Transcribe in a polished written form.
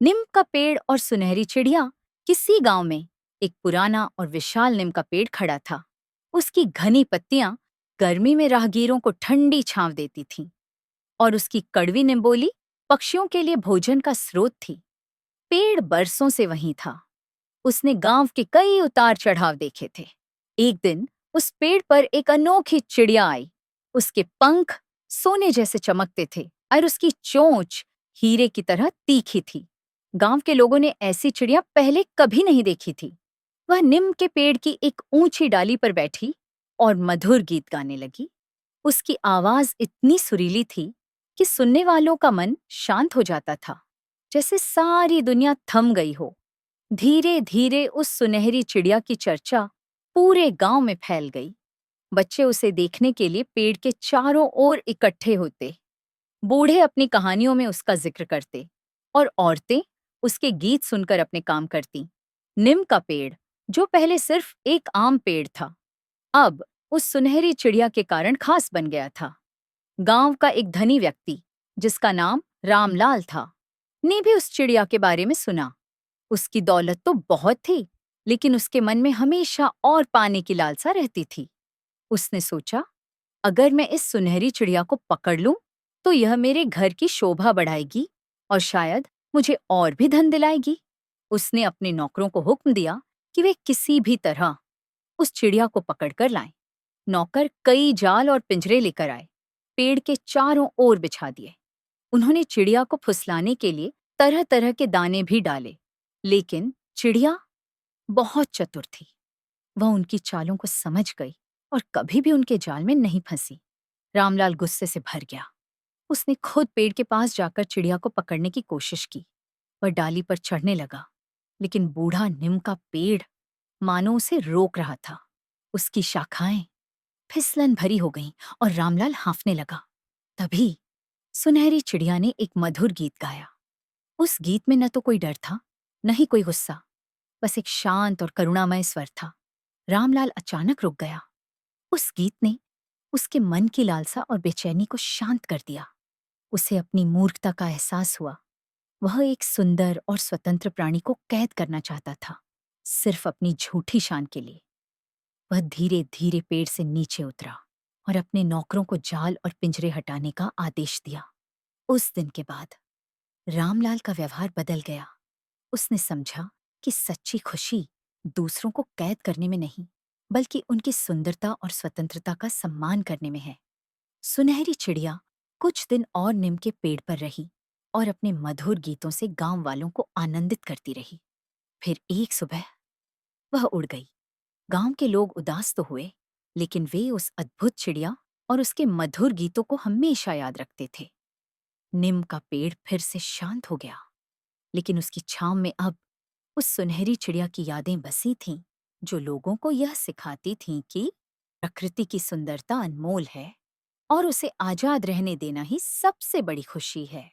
नीम का पेड़ और सुनहरी चिड़िया। किसी गांव में एक पुराना और विशाल नीम का पेड़ खड़ा था। उसकी घनी पत्तियां गर्मी में राहगीरों को ठंडी छांव देती थीं और उसकी कड़वी निम्बोली पक्षियों के लिए भोजन का स्रोत थी। पेड़ बरसों से वहीं था। उसने गांव के कई उतार चढ़ाव देखे थे। एक दिन उस पेड़ पर एक अनोखी चिड़िया आई। उसके पंख सोने जैसे चमकते थे और उसकी चोंच हीरे की तरह तीखी थी। गांव के लोगों ने ऐसी चिड़िया पहले कभी नहीं देखी थी। वह नीम के पेड़ की एक ऊंची डाली पर बैठी और मधुर गीत गाने लगी। उसकी आवाज इतनी सुरीली थी कि सुनने वालों का मन शांत हो जाता था, जैसे सारी दुनिया थम गई हो। धीरे धीरे उस सुनहरी चिड़िया की चर्चा पूरे गांव में फैल गई। बच्चे उसे देखने के लिए पेड़ के चारों ओर इकट्ठे होते। बूढ़े अपनी कहानियों में उसका जिक्र करते और औरतें उसके गीत सुनकर अपने काम करती। नीम का पेड़, जो पहले सिर्फ एक आम पेड़ था, अब उस सुनहरी चिड़िया के कारण खास बन गया था। गांव का एक धनी व्यक्ति, जिसका नाम रामलाल था, ने भी उस चिड़िया के बारे में सुना। उसकी दौलत तो बहुत थी, लेकिन उसके मन में हमेशा और पाने की लालसा रहती थी। उसने सोचा, अगर मैं इस सुनहरी चिड़िया को पकड़ लूं, तो यह मेरे घर की शोभा बढ़ाएगी और शायद मुझे और भी धन दिलाएगी। उसने अपने नौकरों को हुक्म दिया कि वे किसी भी तरह उस चिड़िया को पकड़कर लाएं। नौकर कई जाल और पिंजरे लेकर आए, पेड़ के चारों ओर बिछा दिए। उन्होंने चिड़िया को फुसलाने के लिए तरह तरह के दाने भी डाले, लेकिन चिड़िया बहुत चतुर थी। वह उनकी चालों को समझ गई और कभी भी उनके जाल में नहीं फंसी। रामलाल गुस्से से भर गया। उसने खुद पेड़ के पास जाकर चिड़िया को पकड़ने की कोशिश की। वह डाली पर चढ़ने लगा, लेकिन बूढ़ा नीम का पेड़ मानो उसे रोक रहा था। उसकी शाखाएं फिसलन भरी हो गईं और रामलाल हांफने लगा। तभी सुनहरी चिड़िया ने एक मधुर गीत गाया। उस गीत में न तो कोई डर था, न ही कोई गुस्सा, बस एक शांत और करुणामय स्वर था। रामलाल अचानक रुक गया। उस गीत ने उसके मन की लालसा और बेचैनी को शांत कर दिया। उसे अपनी मूर्खता का एहसास हुआ। वह एक सुंदर और स्वतंत्र प्राणी को कैद करना चाहता था, सिर्फ अपनी झूठी शान के लिए। वह धीरे धीरे पेड़ से नीचे उतरा और अपने नौकरों को जाल और पिंजरे हटाने का आदेश दिया। उस दिन के बाद रामलाल का व्यवहार बदल गया। उसने समझा कि सच्ची खुशी दूसरों को कैद करने में नहीं, बल्कि उनकी सुंदरता और स्वतंत्रता का सम्मान करने में है। सुनहरी चिड़िया कुछ दिन और नीम के पेड़ पर रही और अपने मधुर गीतों से गांव वालों को आनंदित करती रही। फिर एक सुबह वह उड़ गई। गांव के लोग उदास तो हुए, लेकिन वे उस अद्भुत चिड़िया और उसके मधुर गीतों को हमेशा याद रखते थे। नीम का पेड़ फिर से शांत हो गया, लेकिन उसकी छांव में अब उस सुनहरी चिड़िया की यादें बसी थीं, जो लोगों को यह सिखाती थीं कि प्रकृति की सुंदरता अनमोल है और उसे आजाद रहने देना ही सबसे बड़ी खुशी है।